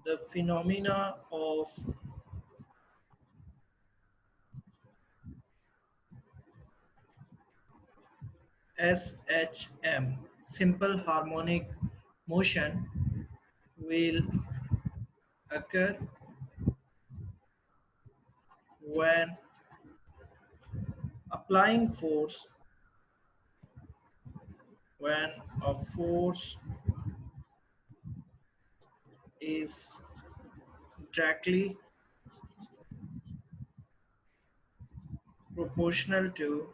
the phenomena of SHM, simple harmonic motion, will occur when applying force, when a force is directly proportional to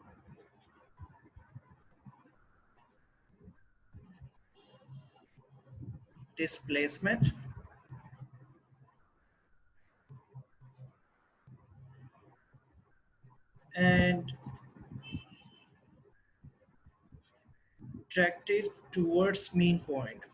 displacement and directed towards mean point.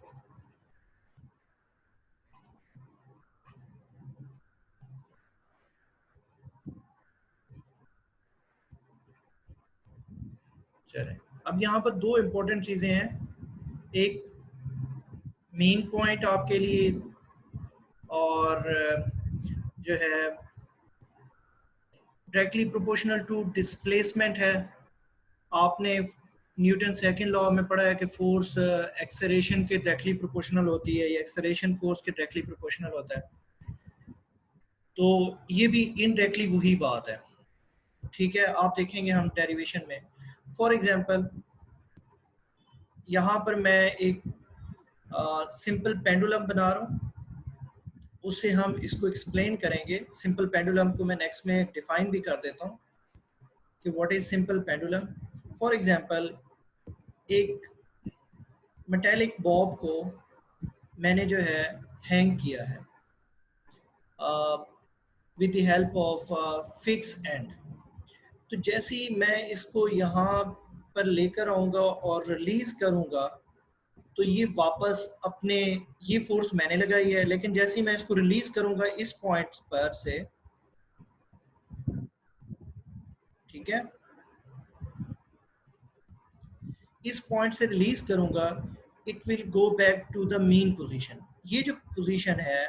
चलें, अब यहाँ पर दो important चीजें हैं, एक mean point आपके लिए और जो है डायरेक्टली प्रोपोर्शनल टू डिस्प्लेसमेंट है। आपने न्यूटन सेकंड लॉ में पढ़ा है कि फोर्स एक्सेलरेशन के डायरेक्टली प्रोपोर्शनल होती है, या एक्सेलरेशन फोर्स के डायरेक्टली प्रोपोर्शनल होता है। तो ये भी इनडायरेक्टली वही बात है, ठीक है। आप देखेंगे हम डेरिवेशन में, फॉर एग्जांपल यहाँ पर मैं एक सिंपल पेंडुलम बना रहा हूँ, उससे हम इसको एक्सप्लेन करेंगे। सिंपल पेंडुलम को मैं नेक्स्ट में डिफाइन भी कर देता हूँ कि what is simple pendulum. For example एक मेटेलिक बॉब को मैंने जो है हैंग किया है with the help of fix and. तो जैसे ही मैं इसको यहाँ पर लेकर आऊँगा और रिलीज करूँगा तो ये वापस अपने, ये फोर्स मैंने लगाई है, लेकिन जैसे ही मैं इसको रिलीज करूँगा इस पॉइंट पर से, ठीक है, इस पॉइंट से रिलीज करूँगा, it will go back to the mean position. ये जो पोजीशन है,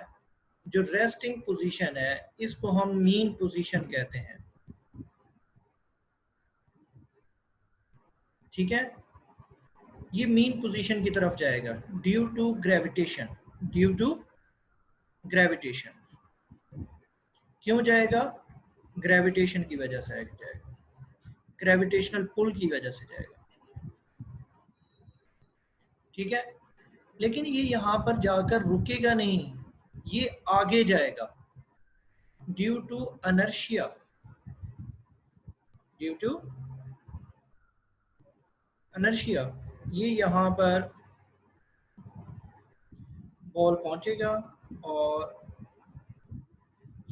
जो रेस्टिंग पोजीशन है, इसको हम मीन पोजीशन कहते हैं, ठीक है। ये मीन पोजीशन की तरफ जाएगा due to gravitation, due to gravitation. क्यों जाएगा? ग्रेविटेशन की वजह से जाएगा, ग्रेविटेशनल पुल की वजह से जाएगा, ठीक है। लेकिन ये यहाँ पर जाकर रुकेगा नहीं, ये आगे जाएगा due to inertia, due to inertia. ये यहाँ पर बॉल पहुंचेगा और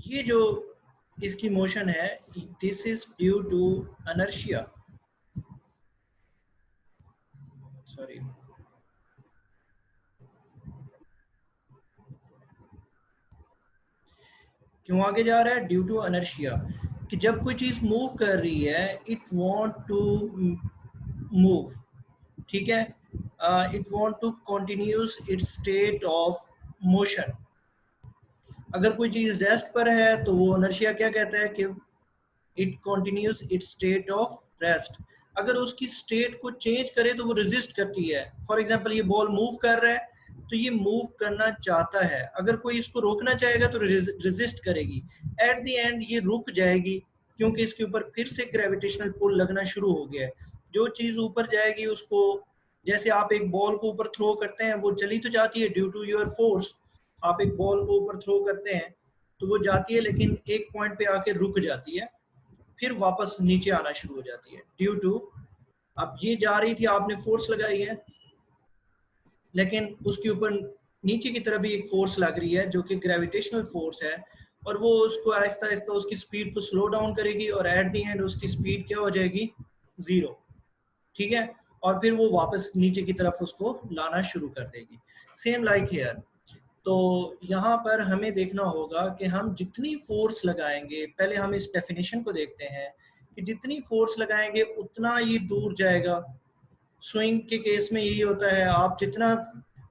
ये जो इसकी मोशन है, this is due to inertia, sorry, क्यों आगे जा रहा है? ड्यू टू इनर्शिया, कि जब कोई चीज मूव कर रही है, इट वांट टू मूव, ठीक है, it want to continues its state of motion. अगर कोई चीज रेस्ट पर है तो वो इनर्शिया क्या कहता है कि it continuous its state of rest. अगर उसकी स्टेट को चेंज करे तो वो रेजिस्ट करती है। फॉर एग्जांपल ये बॉल मूव कर रहा है तो ये मूव करना चाहता है, अगर कोई इसको रोकना चाहेगा तो रेजिस्ट करेगी, एट द एंड ये रुक जाएगी क्योंकि इसके ऊपर फिर से ग्रेविटेशनल पुल लगना शुरू हो गया है। जो चीज ऊपर जाएगी उसको, जैसे आप एक बॉल को ऊपर थ्रो करते हैं, वो चली तो जाती है ड्यू टू योर फोर्स। आप एक बॉल को ऊपर थ्रो करते हैं तो वो जाती है, लेकिन एक पॉइंट पे आके रुक जाती है, फिर वापस नीचे आना शुरू हो जाती है ड्यू टू, अब ये जा रही थी, आपने फोर्स लगाई है, लेकिन उसके ऊपर नीचे की तरफ भी एक फोर्स लग रही है जो कि ग्रेविटेशनल फोर्स है, और वो उसको आहिस्ता आहिस्ता उसकी स्पीड को स्लो डाउन करेगी और एट द एंड उसकी स्पीड क्या हो जाएगी? जीरो, ठीक है, और फिर वो वापस नीचे की तरफ उसको लाना शुरू कर देगी। Same like here. तो यहाँ पर हमें देखना होगा कि हम जितनी फोर्स लगाएंगे, पहले हम इस डेफिनेशन को देखते हैं कि जितनी फोर्स लगाएंगे उतना ये दूर जाएगा। स्विंग के केस में यही होता है, आप जितना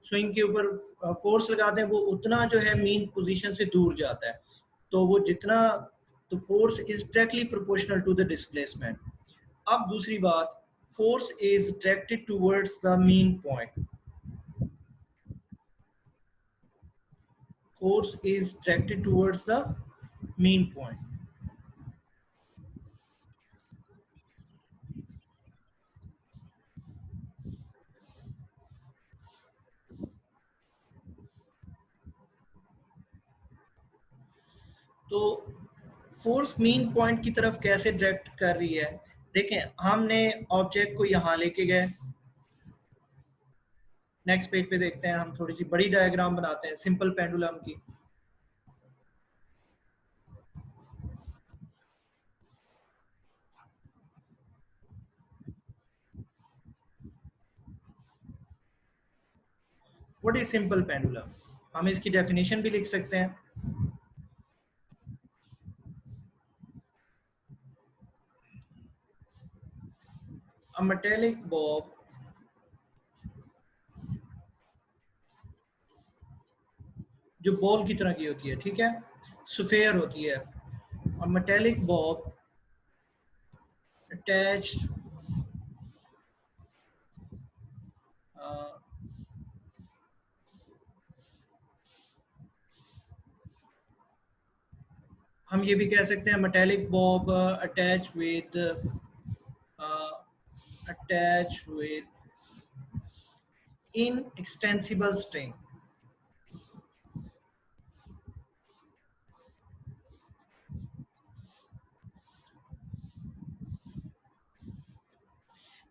स्विंग के ऊपर फोर्स लगाते हैं वो उतना जो है मीन पोजीशन से दूर जाता है, तो वो जितना, तो force is directly proportional to the displacement. अब दूसरी बात, force is directed towards the mean point, force is directed towards the mean point। तो फोर्स मीन पॉइंट की तरफ कैसे डायरेक्ट कर रही है? देखें, हमने ऑब्जेक्ट को यहां लेके गए, नेक्स्ट पेज पे देखते हैं, हम थोड़ी सी बड़ी डायग्राम बनाते हैं सिंपल पेंडुलम की। What is simple pendulum? हम इसकी डेफिनेशन भी लिख सकते हैं। A metallic bob जो बॉल की तरह की होती है, ठीक है, स्फेयर होती है। A metallic bob attached हम ये भी कह सकते हैं metallic Bob attach with inextensible string।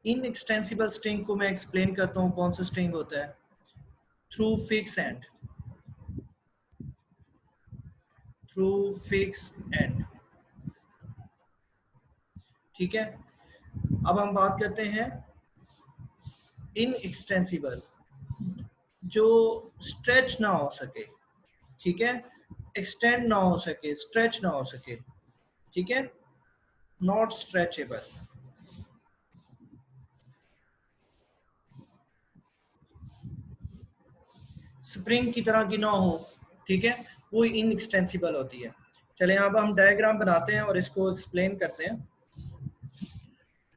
Inextensible string को मैं एक्सप्लेन करता हूँ कौन सा स्ट्रिंग होता है, through fix and, through fix and, ठीक है। अब हम बात करते हैं इनएक्सटेंसिबल, जो स्ट्रेच ना हो सके, ठीक है, एक्सटेंड ना हो सके, स्ट्रेच ना हो सके, ठीक है, नॉट स्ट्रेचेबल। स्प्रिंग की तरह की ना हो, ठीक है, वो इनएक्सटेंसिबल होती है। चले अब हम डायग्राम बनाते हैं और इसको एक्सप्लेन करते हैं।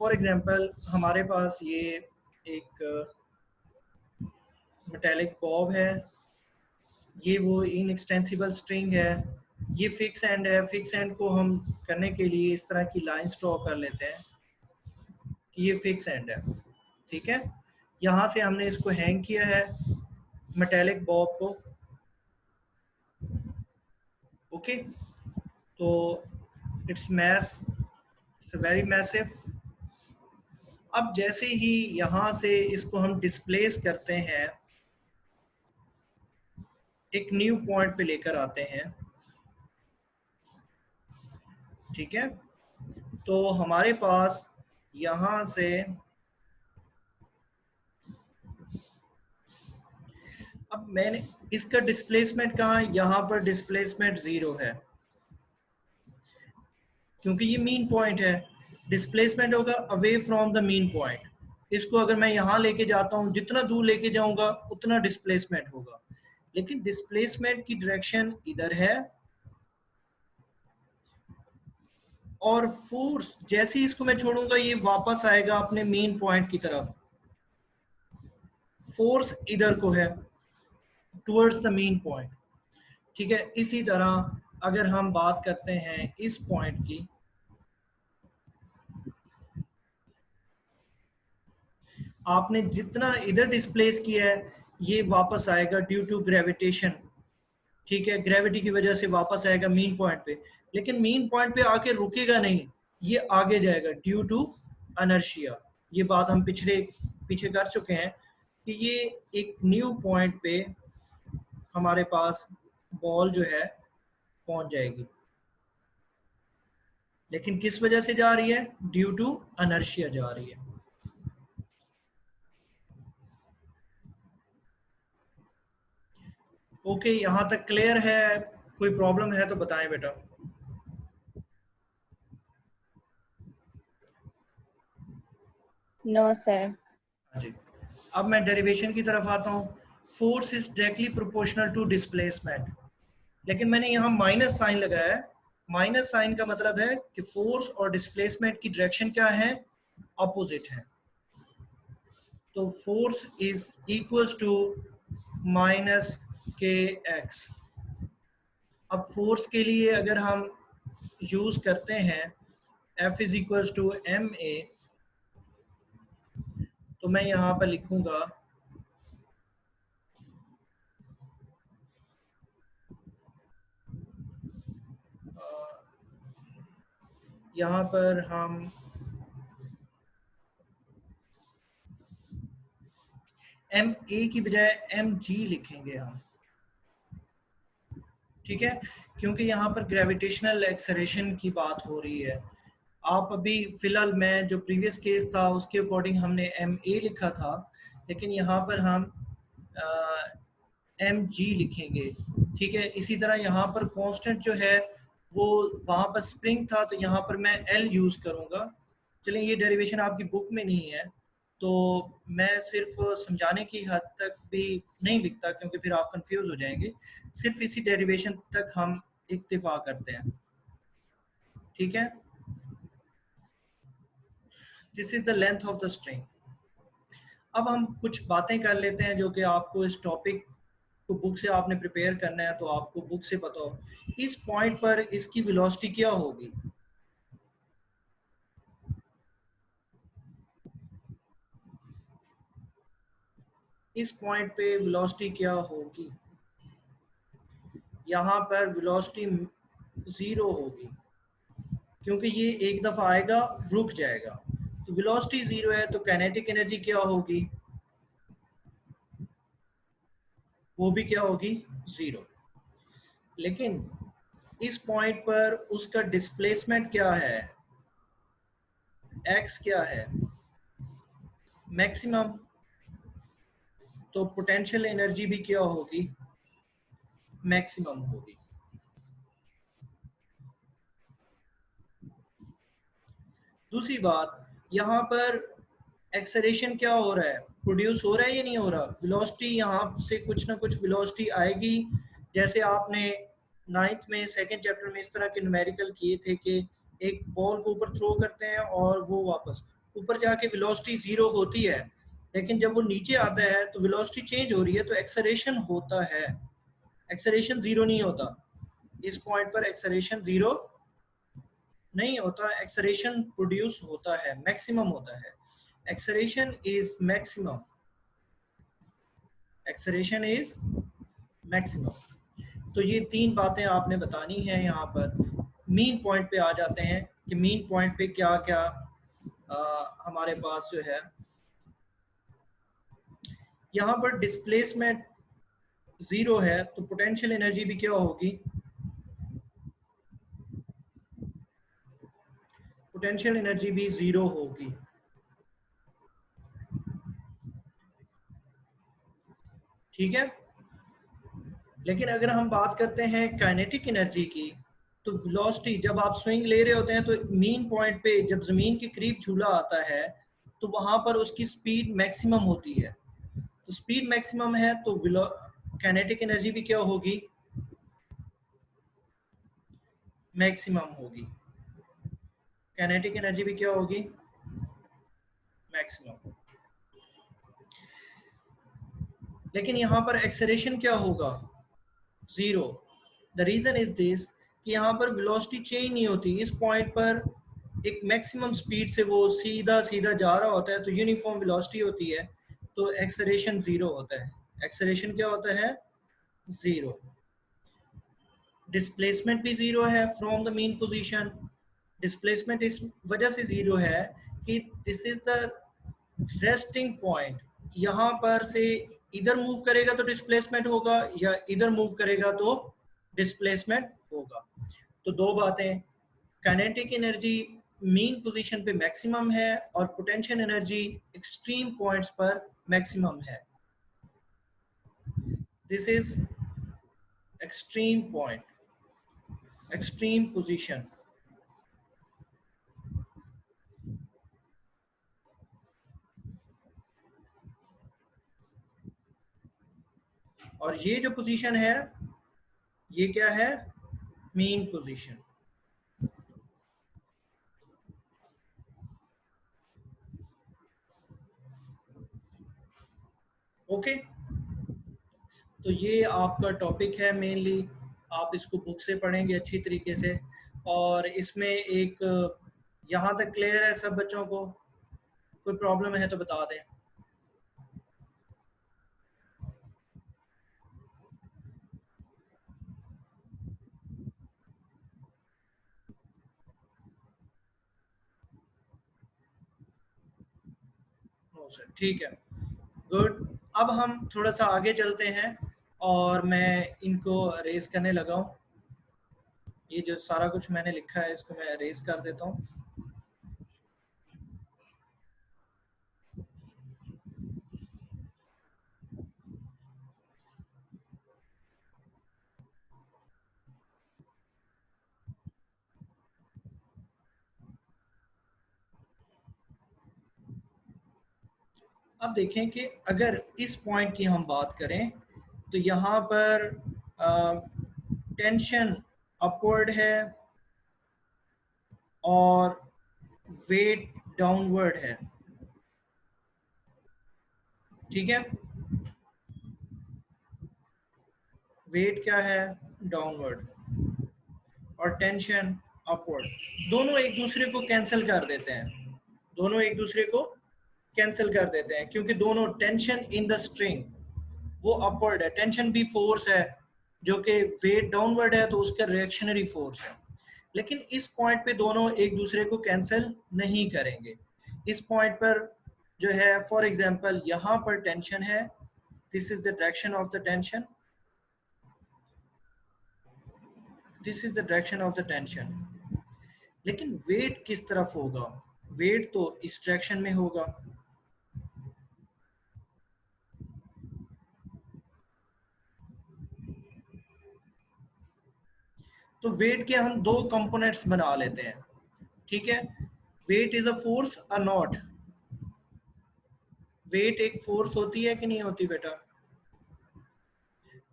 फॉर एग्जांपल हमारे पास ये एक मेटेलिक बॉब है, ये वो इनएक्सटेंसिबल स्ट्रिंग है, ये फिक्स एंड है। फिक्स एंड को हम करने के लिए इस तरह की लाइन ड्रॉ कर लेते हैं कि ये फिक्स एंड है, ठीक है। यहाँ से हमने इसको हैंग किया है मेटेलिक बॉब को, ओके। तो its mass, it's very massive. अब जैसे ही यहाँ से इसको हम डिस्प्लेस करते हैं, एक न्यू पॉइंट पे लेकर आते हैं, ठीक है, तो हमारे पास यहाँ से अब मैंने इसका डिस्प्लेसमेंट कहाँ, यहाँ पर डिस्प्लेसमेंट 0 है क्योंकि ये मीन पॉइंट है। डिस्प्लेसमेंट होगा away from the mean point. इसको अगर मैं यहाँ लेके जाता हूँ, जितना दूर लेके जाऊंगा उतना डिस्प्लेसमेंट होगा, लेकिन डिस्प्लेसमेंट की डायरेक्शन इधर है, और फोर्स जैसे ही इसको मैं छोड़ूंगा ये वापस आएगा अपने मेन पॉइंट की तरफ। फोर्स इधर को है, टुवर्ड्स द मेन पॉइंट, ठीक है। इसी तरह अगर हम बात करते हैं इस पॉइंट की, आपने जितना इधर डिस्प्लेस किया है ये वापस आएगा ड्यू टू ग्रेविटेशन, ठीक है, ग्रेविटी की वजह से वापस आएगा मीन पॉइंट पे। लेकिन मीन पॉइंट पे आके रुकेगा नहीं, ये आगे जाएगा ड्यू टू अनर्शिया। ये बात हम पीछे कर चुके हैं कि ये एक न्यू पॉइंट पे हमारे पास बॉल जो है पहुंच जाएगी, लेकिन किस वजह से जा रही है? ड्यू टू अनर्शिया जा रही है। ओके, यहाँ तक क्लियर है? कोई प्रॉब्लम है तो बताएं बेटा। No sir. हाँ जी। अब मैं डेरिवेशन की तरफ आता हूँ। Force is directly proportional to displacement, लेकिन मैंने यहाँ माइनस साइन लगाया है। माइनस साइन का मतलब है कि फोर्स और डिस्प्लेसमेंट की डायरेक्शन क्या है, अपोजिट है। तो force is equals to minus K X. अब फोर्स के लिए अगर हम यूज करते हैं F is equals to M A, तो मैं यहाँ पर लिखूंगा यहाँ पर हम एम ए की बजाय एम जी लिखेंगे हम, ठीक है, क्योंकि यहाँ पर ग्रेविटेशनल एक्सेलरेशन की बात हो रही है। आप अभी फिलहाल मैं जो प्रीवियस केस था उसके अकॉर्डिंग हमने एम ए लिखा था, लेकिन यहाँ पर हम एम जी लिखेंगे, ठीक है। इसी तरह यहाँ पर कांस्टेंट जो है वो वहाँ पर स्प्रिंग था, तो यहाँ पर मैं एल यूज करूँगा। चलिए, ये डेरिवेशन आपकी बुक में नहीं है, तो मैं सिर्फ समझाने की हद तक भी नहीं लिखता, क्योंकि फिर आप कंफ्यूज हो जाएंगे। सिर्फ इसी डेरिवेशन तक हम इक्तिफा करते हैं, ठीक है। This is the length of the string. अब हम कुछ बातें कर लेते हैं जो कि आपको इस टॉपिक को बुक से आपने प्रिपेयर करना है, तो आपको बुक से पता हो इस पॉइंट पर इसकी वेलोसिटी क्या होगी। इस पॉइंट पे वेलोसिटी क्या होगी, यहाँ पर वेलोसिटी जीरो होगी, क्योंकि ये एक दफा आएगा रुक जाएगा। तो वेलोसिटी जीरो है, तो काइनेटिक एनर्जी क्या होगी, वो भी क्या होगी, जीरो। लेकिन इस पॉइंट पर उसका डिस्प्लेसमेंट क्या है, एक्स क्या है, मैक्सिमम। तो पोटेंशियल एनर्जी भी क्या होगी, मैक्सिमम होगी। दूसरी बात, यहाँ पर एक्सेलरेशन क्या हो रहा है, प्रोड्यूस हो रहा है या नहीं हो रहा। वेलोसिटी यहाँ से कुछ ना कुछ वेलोसिटी आएगी। जैसे आपने नाइन्थ में सेकंड चैप्टर में इस तरह के न्यूमेरिकल किए थे कि एक बॉल को ऊपर थ्रो करते हैं और वो वापस ऊपर जाके वेलोसिटी जीरो होती है, लेकिन जब वो नीचे आता है तो वेलोसिटी चेंज हो रही है, तो एक्सेलरेशन होता है। एक्सेलरेशन जीरो नहीं होता, इस पॉइंट पर एक्सेलरेशन जीरो नहीं होता, एक्सेलरेशन प्रोड्यूस होता है, मैक्सिमम होता है। Acceleration is maximum, acceleration is maximum. तो ये तीन बातें आपने बतानी है। यहाँ पर मीन पॉइंट पे आ जाते हैं कि मीन पॉइंट पे क्या क्या हमारे पास जो है, यहाँ पर डिस्प्लेसमेंट जीरो है, तो पोटेंशियल एनर्जी भी क्या होगी, पोटेंशियल एनर्जी भी जीरो होगी, ठीक है। लेकिन अगर हम बात करते हैं काइनेटिक एनर्जी की, तो वेलोसिटी जब आप स्विंग ले रहे होते हैं तो मीन पॉइंट पे जब जमीन के करीब झूला आता है तो वहां पर उसकी स्पीड मैक्सिमम होती है। तो स्पीड मैक्सिमम है तो काइनेटिक एनर्जी भी क्या होगी, मैक्सिमम होगी। काइनेटिक एनर्जी भी क्या होगी, मैक्सिमम। लेकिन यहाँ पर एक्सेलरेशन क्या होगा, zero. The reason is this कि यहाँ पर वेलोसिटी चेंज नहीं होती। इस पॉइंट पर एक मैक्सिमम स्पीड से वो सीधा सीधा जा रहा होता है, तो यूनिफॉर्म वेलोसिटी होती है, तो एक्सेलरेशन जीरो होता है। एक्सेलरेशन क्या होता है, जीरो। डिस्प्लेसमेंट भी जीरो है from the mean position. Displacement इस वजह से जीरो है कि this is the resting point. यहाँ पर से इधर मूव करेगा तो डिस्प्लेसमेंट होगा, या इधर मूव करेगा तो डिस्प्लेसमेंट होगा। तो दो बातें, काइनेटिक एनर्जी मीन पोजीशन पे मैक्सिमम है और पोटेंशियल एनर्जी एक्सट्रीम पॉइंट्स पर मैक्सिमम है। This is extreme point, extreme position. और ये जो पोजीशन है ये क्या है, मीन पोजीशन। ओके, तो ये आपका टॉपिक है मेनली, आप इसको बुक से पढ़ेंगे अच्छी तरीके से। और इसमें एक, यहाँ तक क्लियर है सब बच्चों को? कोई प्रॉब्लम है तो बता दें। नो सर, ठीक है, गुड। अब हम थोड़ा सा आगे चलते हैं और मैं इनको रेस करने लगा हूँ। ये जो सारा कुछ मैंने लिखा है इसको मैं रेस कर देता हूँ। अब देखें कि अगर इस पॉइंट की हम बात करें तो यहाँ पर टेंशन अपवर्ड है और वेट डाउनवर्ड है, ठीक है। वेट क्या है, डाउनवर्ड, और टेंशन अपवर्ड। दोनों एक दूसरे को कैंसिल कर देते हैं, दोनों एक दूसरे को कैंसिल कर देते हैं, क्योंकि दोनों टेंशन इन द स्ट्रिंग वो अपवर्ड है, टेंशन भी फोर्स है, जो कि वेट डाउनवर्ड है तो उसका रिएक्शनरी फोर्स है। लेकिन इस पॉइंट पे दोनों एक दूसरे को कैंसिल नहीं करेंगे। इस पॉइंट पर जो है, फॉर एग्जांपल यहाँ पर टेंशन है, this is the direction of the tension, this is the direction of the tension. लेकिन वेट किस तरफ होगा, वेट तो इस डायरेक्शन में होगा। तो वेट के हम दो कंपोनेंट्स बना लेते हैं, ठीक है। वेट इज अ फोर्स और नॉट। वेट एक फोर्स होती है कि नहीं होती बेटा?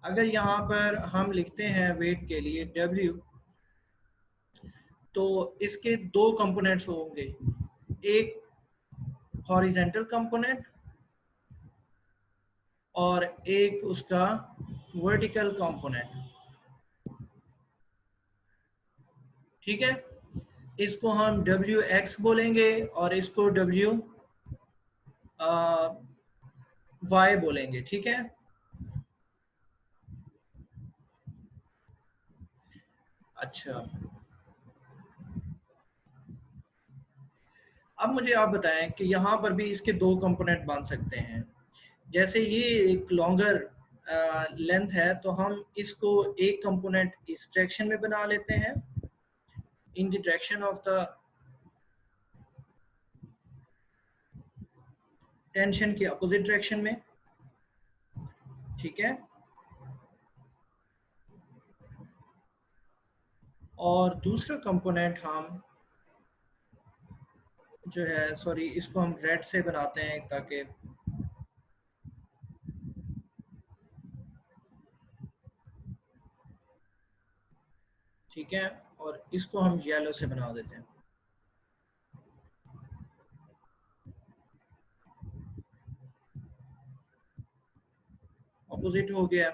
अगर यहाँ पर हम लिखते हैं वेट के लिए W, तो इसके दो कंपोनेंट्स होंगे, एक हॉरिजेंटल कंपोनेंट और एक उसका वर्टिकल कंपोनेंट, ठीक है। इसको हम WX बोलेंगे और इसको WY बोलेंगे, ठीक है। अच्छा, अब मुझे आप बताएं कि यहाँ पर भी इसके दो कंपोनेंट बन सकते हैं। जैसे ये एक लॉन्गर लेंथ है तो हम इसको एक कंपोनेंट इस डायरेक्शन में बना लेते हैं, in the direction of the tension के अपोजिट डायरेक्शन में, ठीक है। और दूसरा कंपोनेंट हम जो है, सॉरी इसको हम रेड से बनाते हैं ताकि, ठीक है, और इसको हम येलो से बना देते हैं। अपोजिट हो गया,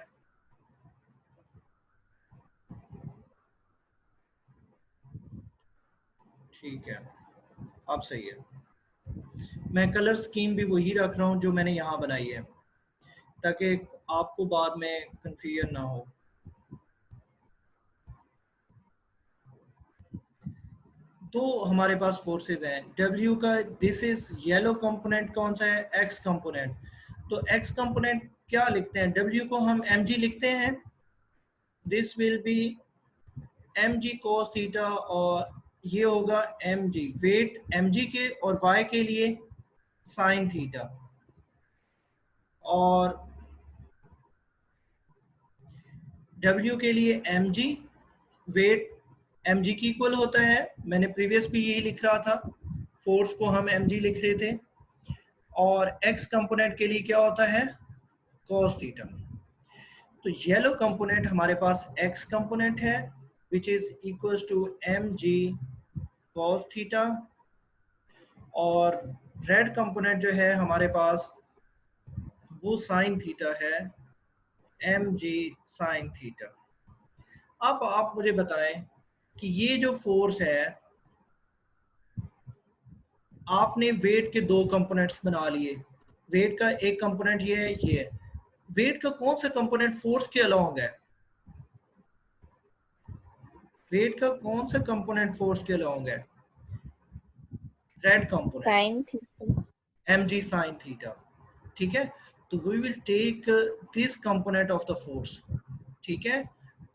ठीक है, अब सही है। मैं कलर स्कीम भी वही रख रहा हूँ जो मैंने यहाँ बनाई है, ताकि आपको बाद में कंफ्यूजन ना हो। तो हमारे पास फोर्सेस हैं W का, दिस इज येलो कंपोनेंट कौन सा है, X कंपोनेंट। तो X कंपोनेंट क्या लिखते हैं, W को हम mg लिखते हैं, this will be mg cos theta, और ये होगा mg वेट mg के, और y के लिए साइन थीटा, और W के लिए mg वेट mg की इक्वल होता है, मैंने प्रीवियस भी यही लिख रहा था, फोर्स को हम mg लिख रहे थे, और x कंपोनेंट के लिए क्या होता है, cos थीटा। तो येलो कंपोनेंट हमारे पास x कंपोनेंट है which is equals to mg cos theta, और रेड कंपोनेंट जो है हमारे पास वो साइन थीटा है, mg साइन थीटा। अब आप मुझे बताएं कि ये जो फोर्स है, आपने वेट के दो कंपोनेंट्स बना लिए। वेट का एक कंपोनेंट ये है, ये है। वेट का कौन सा कंपोनेंट फोर्स के अलोंग है? वेट का कौन सा कंपोनेंट फोर्स के अलोंग है? Red component, sine theta, mg sin theta. ठीक है, तो we will take this component of the force. ठीक है,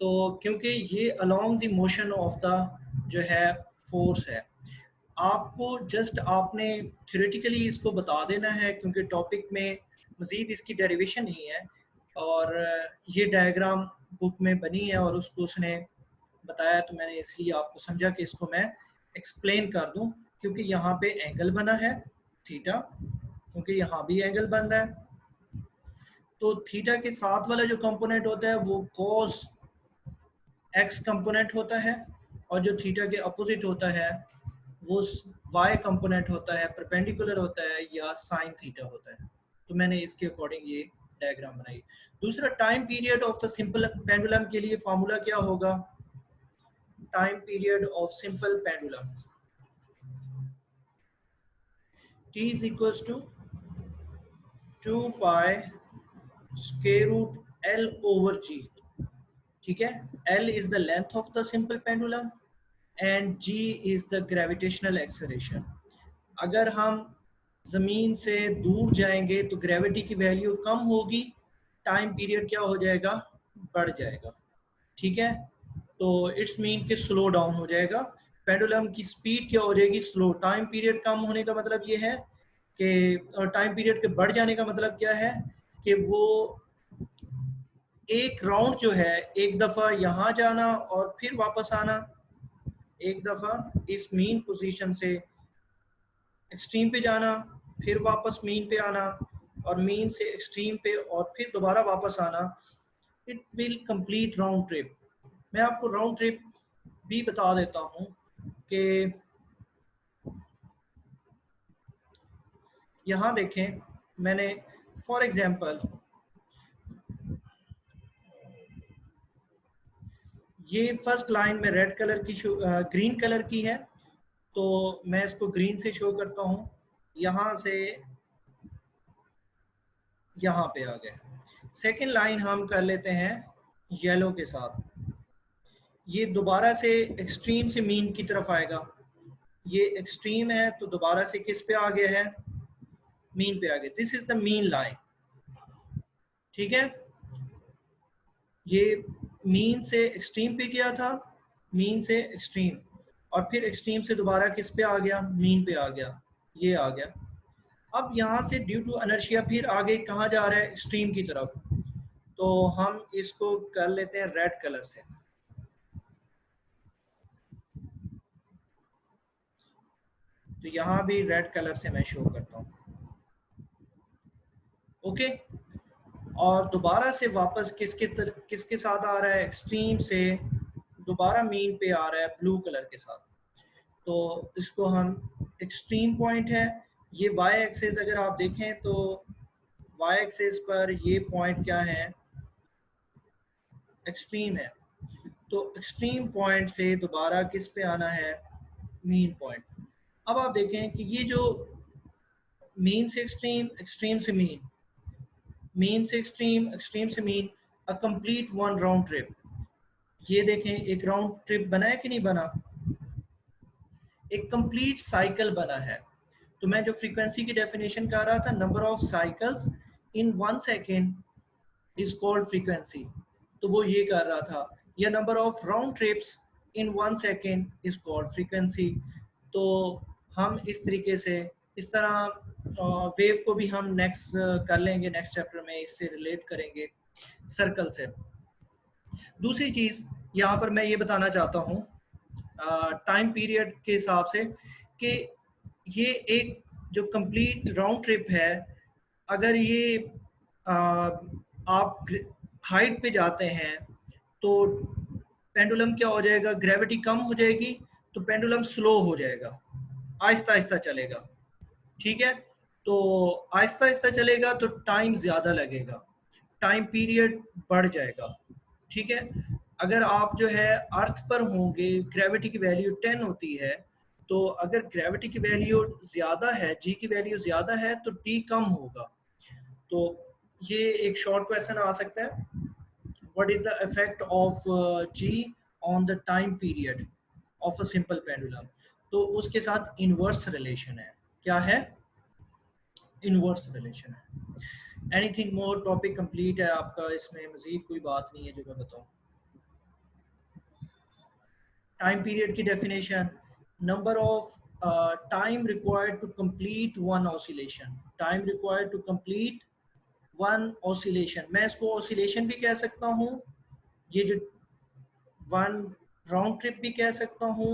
तो क्योंकि ये along the motion of the जो है फोर्स है, आपको जस्ट आपने थ्योरेटिकली इसको बता देना है, क्योंकि टॉपिक में मज़ीद इसकी डेरिवेशन नहीं है, और ये डायग्राम बुक में बनी है और उसको उसने बताया, तो मैंने इसलिए आपको समझा कि इसको मैं एक्सप्लेन कर दूं, क्योंकि यहाँ पे एंगल बना है थीटा, क्योंकि यहाँ भी एंगल बन रहा है। तो थीटा के साथ वाला जो कंपोनेंट होता है वो cos x कंपोनेंट होता है, और जो थीटा के अपोजिट होता है वो y कंपोनेंट होता है, परपेंडिकुलर होता है या साइन थीटा होता है। तो मैंने इसके अकॉर्डिंग ये डायग्राम बनाई। दूसरा, time period of the simple pendulum के लिए फॉर्मूला क्या होगा? Time period of simple pendulum, t is equals to 2 pi square root L over G। ठीक है, L is the length of the simple pendulum and G is the gravitational acceleration। अगर हम जमीन से दूर जाएंगे तो ग्रेविटी की वैल्यू कम होगी, टाइम पीरियड क्या हो जाएगा? बढ़ जाएगा। ठीक है, तो इट्स मीन कि स्लो डाउन हो जाएगा, पेंडुलम की स्पीड क्या हो जाएगी? स्लो। टाइम पीरियड कम होने का मतलब ये है कि टाइम पीरियड के बढ़ जाने का मतलब क्या है कि वो एक राउंड जो है, एक दफा यहाँ जाना और फिर वापस आना, एक दफा इस मीन पोजीशन से एक्सट्रीम पे जाना, फिर वापस मीन पे आना, और मीन से एक्सट्रीम पे और फिर दोबारा वापस आना, it will complete round trip. मैं आपको राउंड ट्रिप भी बता देता हूँ कि यहाँ देखें, मैंने फॉर एग्जांपल ये फर्स्ट लाइन में रेड कलर की ग्रीन कलर की है, तो मैं इसको ग्रीन से शो करता हूँ, यहाँ से यहाँ पे आ गए। सेकेंड लाइन हम कर लेते हैं येलो के साथ, ये दोबारा से एक्सट्रीम से मीन की तरफ आएगा, ये एक्सट्रीम है तो दोबारा से किस पे आ गया है? मीन पे आ गया। This is the mean line. ठीक है, ये मीन से एक्सट्रीम पे गया था, मीन से एक्सट्रीम, और फिर एक्सट्रीम से दोबारा किस पे आ गया? मीन पे आ गया, ये आ गया। अब यहाँ से ड्यू टू अनर्शिया फिर आगे कहाँ जा रहा है? एक्सट्रीम की तरफ। तो हम इसको कर लेते हैं रेड कलर से। तो यहाँ भी रेड कलर से मैं शो करता हूँ। ओके, और दोबारा से वापस किसके साथ आ रहा है? एक्सट्रीम से दोबारा मीन पे आ रहा है ब्लू कलर के साथ। तो इसको हम एक्सट्रीम पॉइंट है, ये वाई एक्सिस अगर आप देखें तो वाई एक्सिस पर ये पॉइंट क्या है? एक्सट्रीम है। तो एक्सट्रीम पॉइंट से दोबारा किस पे आना है? Mean point. अब आप देखें कि ये जो मीन से एक्सट्रीम, एक्सट्रीम से मीन, मीन से एक्सट्रीम, एक्सट्रीम से mean, a complete one round trip. ये देखें एक राउंड ट्रिप बना है कि नहीं बना? एक कंप्लीट साइकिल बना है। तो मैं जो फ्रीक्वेंसी की डेफिनेशन कर रहा था, number of cycles in 1 second is called frequency, तो वो ये कर रहा था, या number of round trips in 1 second is called frequency. तो हम इस तरीके से, इस तरह वेव को भी हम नेक्स्ट कर लेंगे, नेक्स्ट चैप्टर में इससे रिलेट करेंगे सर्कल से। दूसरी चीज़ यहाँ पर मैं ये बताना चाहता हूँ टाइम पीरियड के हिसाब से, कि ये एक जो कंप्लीट राउंड ट्रिप है, अगर ये आप हाइट पे जाते हैं तो पेंडुलम क्या हो जाएगा, ग्रेविटी कम हो जाएगी तो पेंडुलम स्लो हो जाएगा, आहिस्ता आहिस्ता चलेगा। ठीक है, तो आहिस्ता आहिस्ता चलेगा तो टाइम ज़्यादा लगेगा, टाइम पीरियड बढ़ जाएगा। ठीक है, अगर आप जो है अर्थ पर होंगे, ग्रेविटी की वैल्यू 10 होती है, तो अगर ग्रेविटी की वैल्यू ज़्यादा है, जी की वैल्यू ज़्यादा है तो टी कम होगा। तो ये एक शॉर्ट क्वेश्चन आ सकता है, what is the effect of G on the time period of a simple pendulum. तो उसके साथ इनवर्स रिलेशन है, क्या है, इनवर्स रिलेशन है। एनीथिंग मोर, टॉपिक कंप्लीट है आपका, इसमें मजीद कोई बात नहीं है जो मैं बताऊं। टाइम पीरियड की definition, number of time required to complete one oscillation, time required to complete one oscillation, मैं इसको ऑसिलेशन भी कह सकता हूँ, ये जो वन राउंड ट्रिप भी कह सकता हूँ,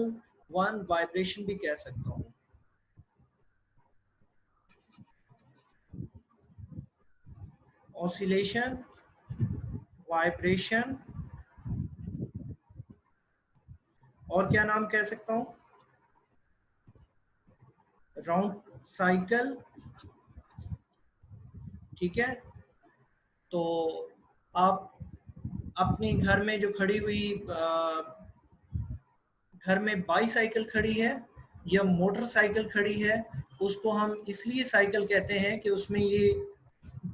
वन वाइब्रेशन भी कह सकता हूँ। ऑसिलेशन, वाइब्रेशन, और क्या नाम कह सकता हूँ, राउंड साइकिल। ठीक है, तो आप अपने घर में जो खड़ी हुई घर में बाईसाइकिल खड़ी है या मोटरसाइकिल खड़ी है, उसको हम इसलिए साइकिल कहते हैं कि उसमें ये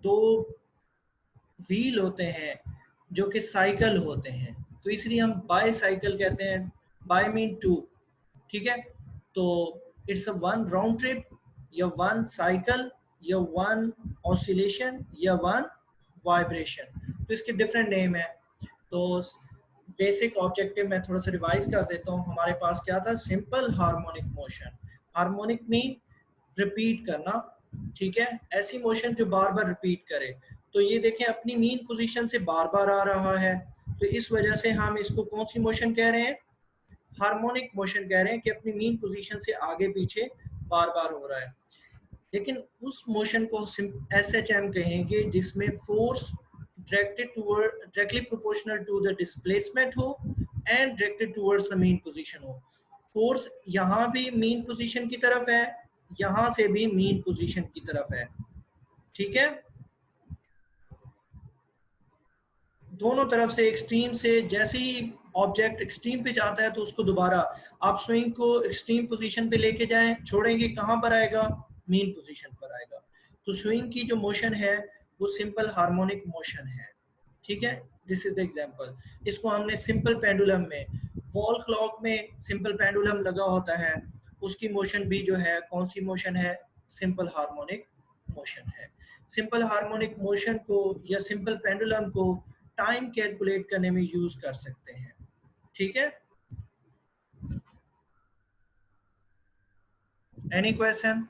दो व्हील होते हैं जो कि साइकिल होते हैं, तो इसलिए हम बाई साइकिल कहते हैं, बाई मीन टू। ठीक है, तो it's a one round trip या वन साइकिल या वन ऑसिलेशन या वन वाइब्रेशन, तो इसके डिफरेंट नेम है। तो बेसिक ऑब्जेक्टिव मैं थोड़ा सा रिवाइज कर देता हूँ, हमारे पास क्या था, simple harmonic motion, harmonic mean repeat करना। ठीक है, ऐसी मोशन जो बार बार रिपीट करे, तो ये देखें अपनी मीन पोजीशन से बार बार आ रहा है, तो इस वजह से हम इसको कौन सी मोशन कह रहे हैं, हार्मोनिक मोशन कह रहे हैं कि अपनी मीन पोजीशन से आगे पीछे बार बार हो रहा है। लेकिन उस मोशन को SHM कहेंगे जिसमें force directly proportional to the displacement हो and directed towards the mean position हो। फोर्स यहाँ भी मीन पोजीशन की तरफ है, यहाँ से भी मीन पोजीशन की तरफ है। ठीक है, दोनों तरफ से, एक्सट्रीम से, जैसे ही ऑब्जेक्ट एक्सट्रीम पे जाता है तो उसको दोबारा आप स्विंग को एक्सट्रीम पोजीशन पे लेके जाएं, छोड़ेंगे कहाँ पर आएगा, मीन पोजीशन पर आएगा। तो स्विंग की जो मोशन है वो सिंपल हार्मोनिक मोशन है। ठीक है, दिस इज द एग्जांपल। इसको हमने सिंपल पेंडुलम में, वॉल क्लॉक में सिंपल पेंडुलम लगा होता है, उसकी मोशन भी जो है कौन सी मोशन है, सिंपल हार्मोनिक मोशन है। सिंपल हार्मोनिक मोशन को या सिंपल पेंडुलम को टाइम कैलकुलेट करने में यूज कर सकते हैं। ठीक है, एनी क्वेश्चन?